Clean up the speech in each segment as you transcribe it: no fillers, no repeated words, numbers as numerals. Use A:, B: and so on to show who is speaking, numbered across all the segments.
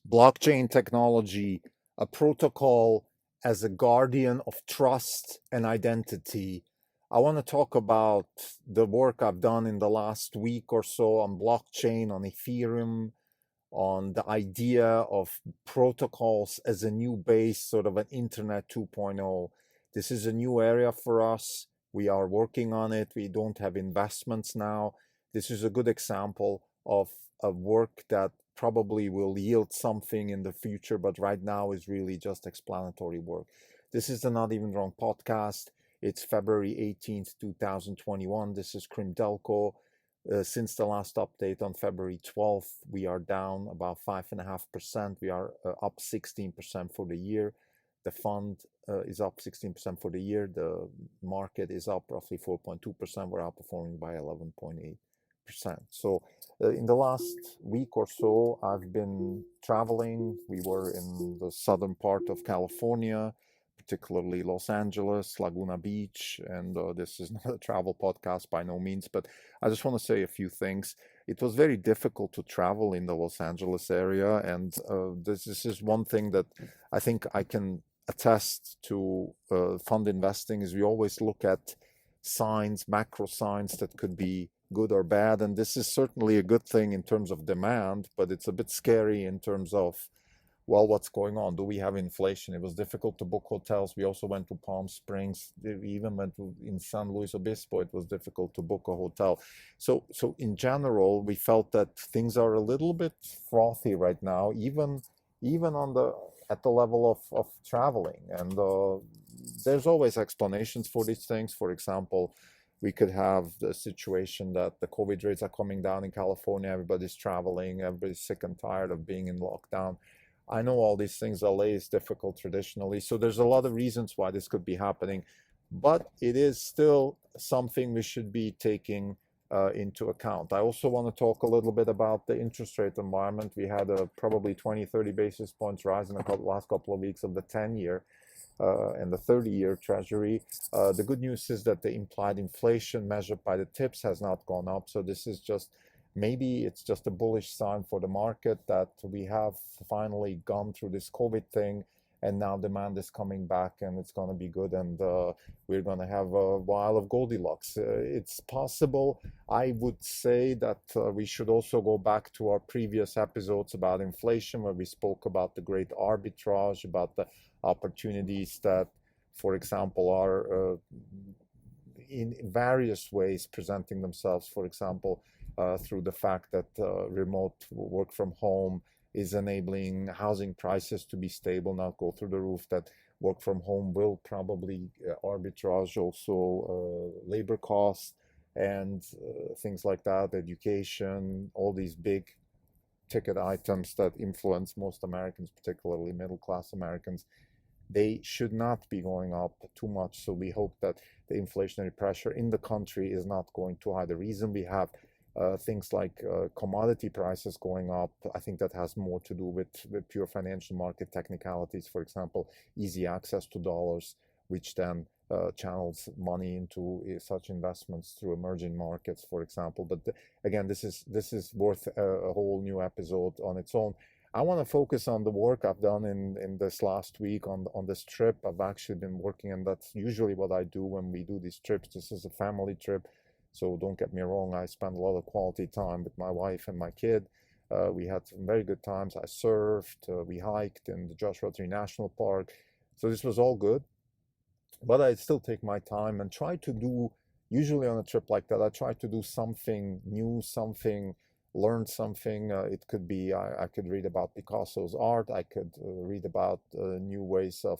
A: blockchain technology, a protocol as a guardian of trust and identity. I want to talk about the work I've done in the last week or so on blockchain, on Ethereum, on the idea of protocols as a new base, sort of an Internet 2.0. This is a new area for us. We are working on it. We don't have investments now. This is a good example of a work that probably will yield something in the future, but right now is really just explanatory work. This is the Not Even Wrong podcast. It's February 18th, 2021. This is Krim Delko. Since the last update on February 12th, we are down about 5.5%. We are up 16% for the year. The fund is up 16% for the year. The market is up roughly 4.2%. We're outperforming by 11.8%. So in the last week or so, I've been traveling. We were in the southern part of California, particularly Los Angeles, Laguna Beach, and this is not a travel podcast by no means, but I just want to say a few things. It was very difficult to travel in the Los Angeles area, and this is one thing that I think I can attest to fund investing is we always look at signs, macro signs that could be good or bad, and this is certainly a good thing in terms of demand, but it's a bit scary in terms of well, what's going on? Do we have inflation? It was difficult to book hotels. We also went to Palm Springs. We even went to in San Luis Obispo. It was difficult to book a hotel. So in general, we felt that things are a little bit frothy right now, even on the at the level of traveling. And there's always explanations for these things. For example, we could have the situation that the COVID rates are coming down in California. Everybody's traveling. Everybody's sick and tired of being in lockdown. I know all these things. LA is difficult traditionally, so there's a lot of reasons why this could be happening, but it is still something we should be taking into account. I also want to talk a little bit about the interest rate environment. We had a probably 20-30 basis points rise in the last couple of weeks of the 10-year and the 30-year treasury. The good news is that the implied inflation measured by the tips has not gone up, so this is just maybe it's just a bullish sign for the market that we have finally gone through this COVID thing and now demand is coming back and it's going to be good and we're going to have a while of Goldilocks. It's possible. I would say that we should also go back to our previous episodes about inflation where we spoke about the great arbitrage, about the opportunities that, for example, are in various ways presenting themselves. For example, through the fact that remote work from home is enabling housing prices to be stable, not go through the roof, that work from home will probably arbitrage also labor costs and things like that, education, all these big ticket items that influence most Americans, particularly middle class Americans. They should not be going up too much. So we hope that the inflationary pressure in the country is not going too high. The reason we have things like commodity prices going up, I think that has more to do with pure financial market technicalities. For example, easy access to dollars, which then channels money into such investments through emerging markets, for example. But again, this is worth a whole new episode on its own. I want to focus on the work I've done in this last week on this trip. I've actually been working, and that's usually what I do when we do these trips. This is a family trip. So don't get me wrong, I spend a lot of quality time with my wife and my kid. We had some very good times. I surfed, we hiked in the Joshua Tree National Park. So this was all good. But I still take my time and try to do, usually on a trip like that, I try to do something new, something, learn something. It could be, I could read about Picasso's art. I could read about new ways of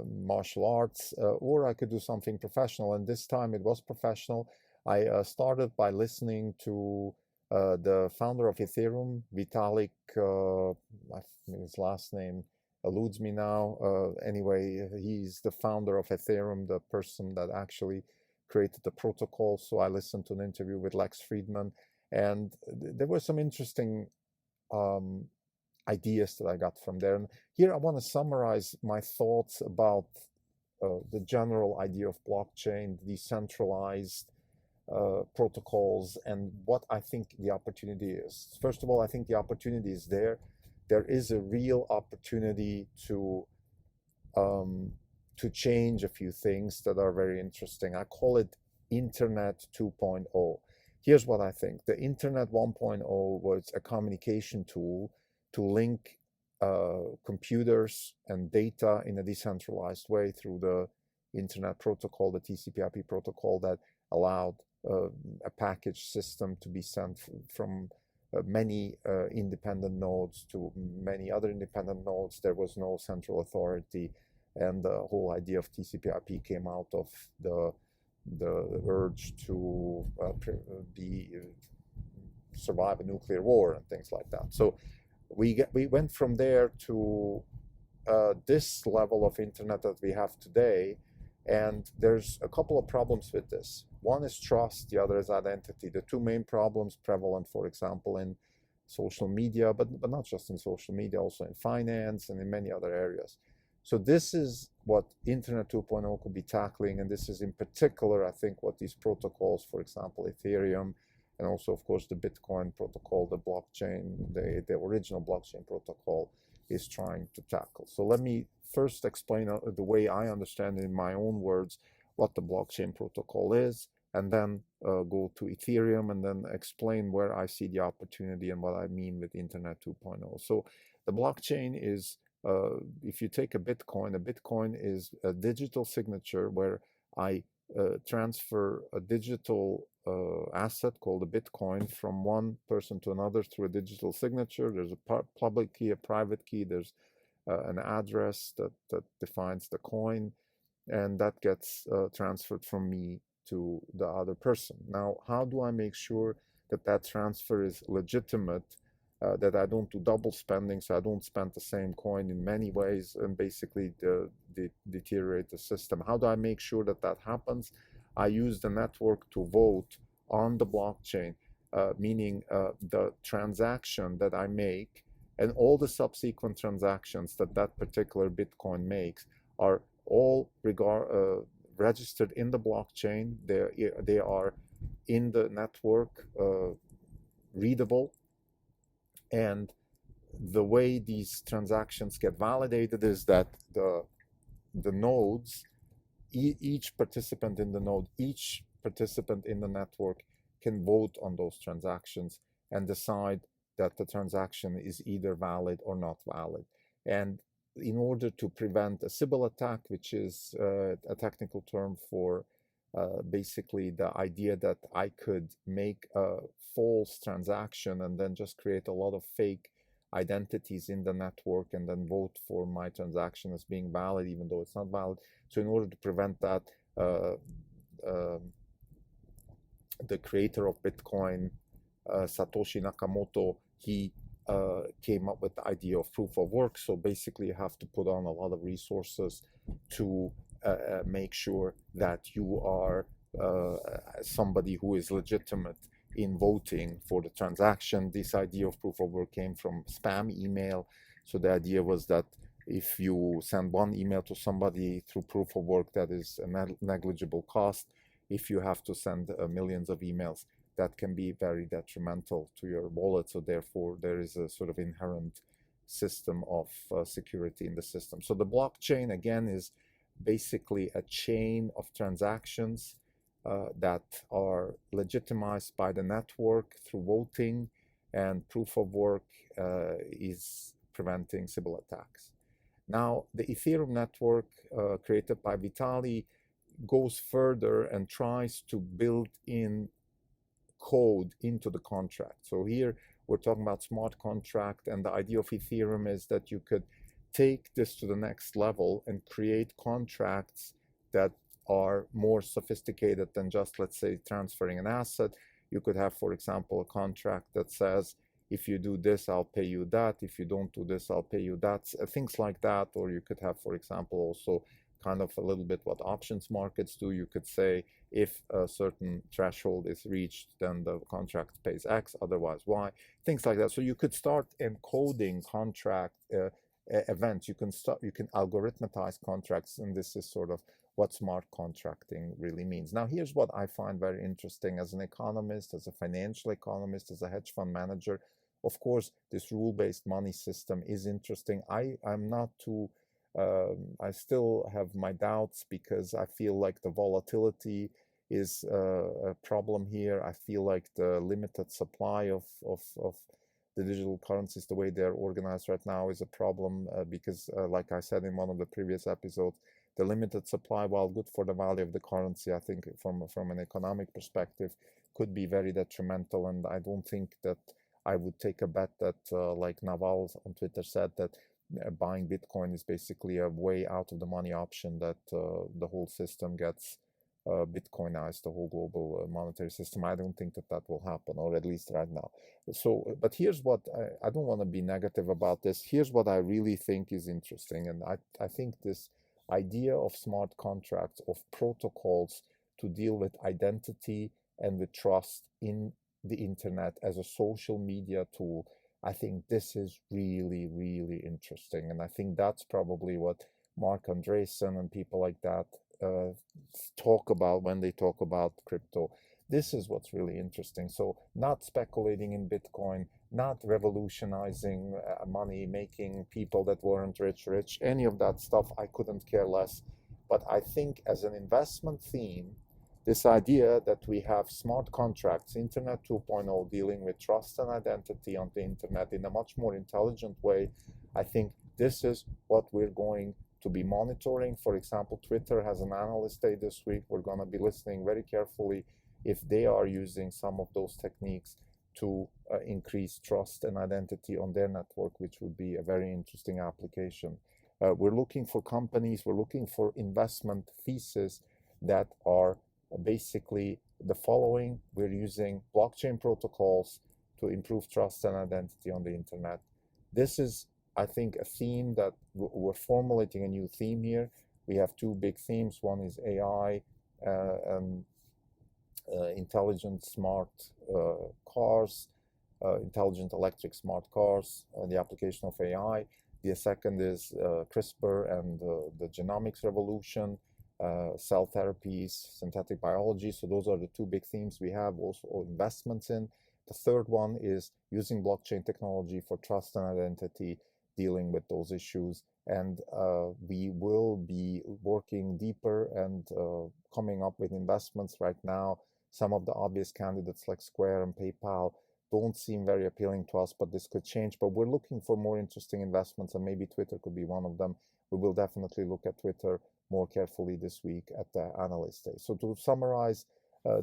A: martial arts, or I could do something professional. And this time it was professional. I started by listening to the founder of Etherum, Vitalik, I think his last name eludes me now. Anyway, he's the founder of Ethereum, the person that actually created the protocol. So I listened to an interview with Lex Friedman, and there were some interesting ideas that I got from there. And here I want to summarize my thoughts about the general idea of blockchain, decentralized protocols, and what I think the opportunity is. First of all, I think the opportunity is there. there is a real opportunity um, to change a few things that are very interesting. I call it Internet 2.0. Here's what I think. The Internet 1.0 was a communication tool to link computers and data in a decentralized way through the Internet protocol, the TCP/IP protocol that allowed a package system to be sent from many independent nodes to many other independent nodes. There was no central authority, and the whole idea of TCP/IP came out of the urge to survive a nuclear war and things like that. So we went from there to this level of internet that we have today, and there's a couple of problems with this. One is trust, the other is identity. The two main problems prevalent, for example, in social media, but not just in social media, also in finance and in many other areas. So this is what Internet 2.0 could be tackling, and this is in particular, I think, what these protocols, for example, Etherum, and also, of course, the Bitcoin protocol, the blockchain, the original blockchain protocol, is trying to tackle. So let me first explain the way I understand it in my own words what the blockchain protocol is, and then go to Ethereum, and then explain where I see the opportunity and what I mean with Internet 2.0. So the blockchain is, if you take a Bitcoin is a digital signature where I transfer a digital asset called a Bitcoin from one person to another through a digital signature. There's a public key, a private key, there's an address that defines the coin, and that gets transferred from me to the other person. Now, how do I make sure that that transfer is legitimate, that I don't do double spending, so I don't spend the same coin in many ways and basically deteriorate the system? How do I make sure that that happens? I use the network to vote on the blockchain, meaning the transaction that I make and all the subsequent transactions that that particular Bitcoin makes are all registered in the blockchain. They are in the network, readable, and the way these transactions get validated is that the nodes, each participant in the node, each participant in the network can vote on those transactions and decide that the transaction is either valid or not valid. And in order to prevent a Sybil attack, which is a technical term for basically the idea that I could make a false transaction and then just create a lot of fake identities in the network and then vote for my transaction as being valid even though it's not valid. So in order to prevent that, the creator of Bitcoin, Satoshi Nakamoto, he came up with the idea of proof of work. So basically you have to put on a lot of resources to make sure that you are somebody who is legitimate in voting for the transaction. This idea of proof of work came from spam email. So the idea was that if you send one email to somebody through proof of work, that is a negligible cost. If you have to send millions of emails, that can be very detrimental to your wallet. So therefore, there is a sort of inherent system of security in the system. So the blockchain, again, is basically a chain of transactions that are legitimized by the network through voting, and proof of work is preventing Sybil attacks. Now, the Ethereum network created by Vitalik goes further and tries to build in code into the contract. So here we're talking about smart contract, and the idea of Ethereum is that you could take this to the next level and create contracts that are more sophisticated than just, let's say, transferring an asset. You could have, for example, a contract that says, if you do this, I'll pay you that. If you don't do this, I'll pay you that. Things like that. Or you could have, for example, also kind of a little bit what options markets do. You could say, if a certain threshold is reached, then the contract pays X, otherwise Y, things like that. So you could start encoding contract events. You can algorithmatize contracts, and this is sort of what smart contracting really means. Now, here's what I find very interesting as an economist, as a financial economist, as a hedge fund manager. Of course, this rule-based money system is interesting. I'm not too, I still have my doubts because I feel like the volatility is a problem here. I feel like the limited supply of the digital currencies, the way they're organized right now, is a problem because, like I said in one of the previous episodes, the limited supply, while good for the value of the currency, I think from an economic perspective, could be very detrimental. And I don't think that I would take a bet that, like Naval on Twitter said, that buying Bitcoin is basically a way out of the money option, that the whole system gets Bitcoinized, the whole global monetary system. I don't think that that will happen, or at least right now. So, but here's what I don't want to be negative about this. Here's what I really think is interesting. And I think this idea of smart contracts, of protocols to deal with identity and with trust in the internet as a social media tool, I think this is really, really interesting. And I think that's probably what Mark Andreessen and people like that talk about when they talk about crypto. This is what's really interesting. So not speculating in Bitcoin, not revolutionizing money, making people that weren't rich, any of that stuff, I couldn't care less. But I think as an investment theme, this idea that we have smart contracts, Internet 2.0, dealing with trust and identity on the internet in a much more intelligent way, I think this is what we're going to be monitoring. For example, Twitter has an analyst day this week. We're going to be listening very carefully if they are using some of those techniques to increase trust and identity on their network, which would be a very interesting application. We're looking for companies, we're looking for investment theses that are basically the following. We're using blockchain protocols to improve trust and identity on the internet. This is, I think, a theme that we're formulating a new theme here. We have two big themes. One is AI, intelligent smart cars, intelligent electric smart cars, the application of AI. The second is CRISPR and the genomics revolution, cell therapies, synthetic biology. So those are the two big themes we have also investments in. The third one is using blockchain technology for trust and identity, dealing with those issues. And we will be working deeper and coming up with investments. Right now, some of the obvious candidates like Square and PayPal don't seem very appealing to us, but this could change. But we're looking for more interesting investments, and maybe Twitter could be one of them. We will definitely look at Twitter more carefully this week at the Analyst Day. So to summarize,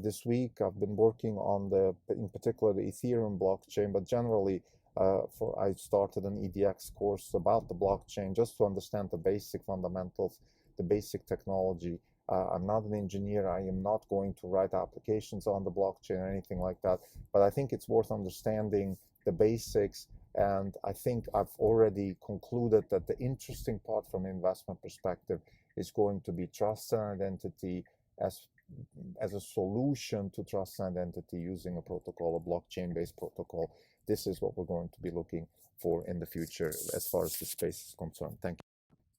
A: this week I've been working on in particular the Etherum blockchain, but generally I started an EDX course about the blockchain just to understand the basic fundamentals, the basic technology. I'm not an engineer. I am not going to write applications on the blockchain or anything like that, but I think it's worth understanding the basics. And I think I've already concluded that the interesting part from an investment perspective is going to be trust and identity as a solution to trust and identity using a protocol, a blockchain-based protocol. This is what we're going to be looking for in the future as far as the space is concerned. Thank you.